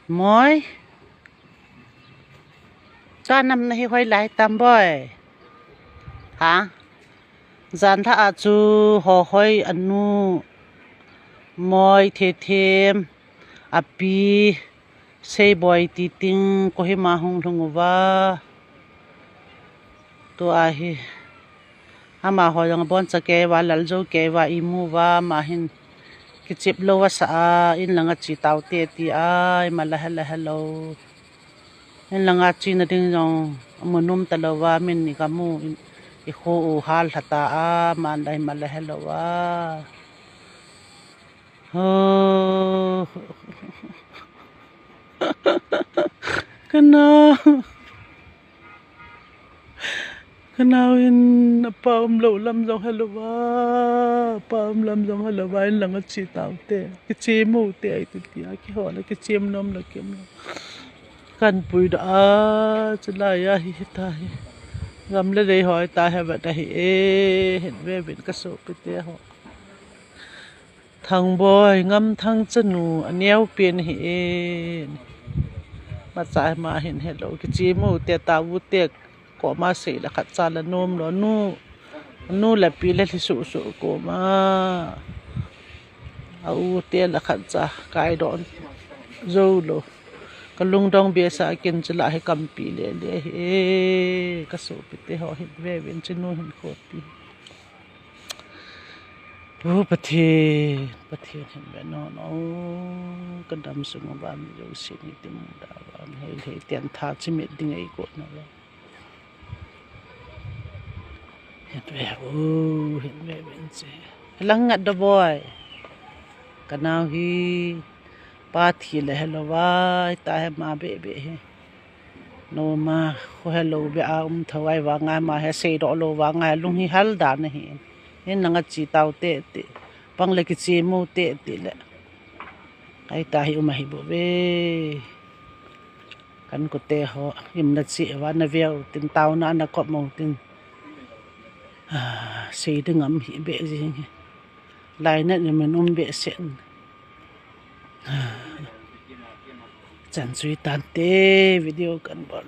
Mối cho năm nay quay lại tầm bơi hả dàn thà chú họ hỏi anh nu môi thề thêm api xây bồi tí tiếng có hi mà hung thung va tu ahi ama ho yang bon sa ke wa lal zo ke wa imu wa ma hin ki chip lo wa sa in langa chi tau te ti ai ma la hello in langa chi na ding jong munum ta lo wa min ni ka mu i kho u hal thata a man dai ma la hello wa ho kana kanawin paum lo lam jong hello wa paum lam jong hello wa in langa chi tau te ki chi mu te ai tu ti a ki ho la ki chem nom la kem kan pui da chla ya hi ta hi ngam le dei hoi ta ha ba ta hi e hen ve bin ka so pe te ho thang boy ngam thang chanu aneu pen hi e ma cha ma hen hello ki chi mu te ta wu te ko ma se la khat cha la nom lo nu la pi la su su ko ma au te la khat cha kai don zo lo kalung dong bia sa kin chla he kam pi le he ka so pi te ho hi ve ven chinu hin ko pi o pathe hin be no kan dam sung ba mi jo si ni tim da ba he tian tha chi me ding ai ko na lo het ve ven che lang ngat do boy kanau hi pa thi le hello wa ta he ma be he no ma ko hello be a thawai wa nga ma he se do lo wa nga lung hi hal da na hi hin nanga chi tau te pang le ki chi mu te le ai ta hi ma hi bo be kan ko te ho im na chi wa na veo tin tau na ko mo tin se de ngam hi be ji lai na ni men be sen chẳng suy tàn tê video cần bỏ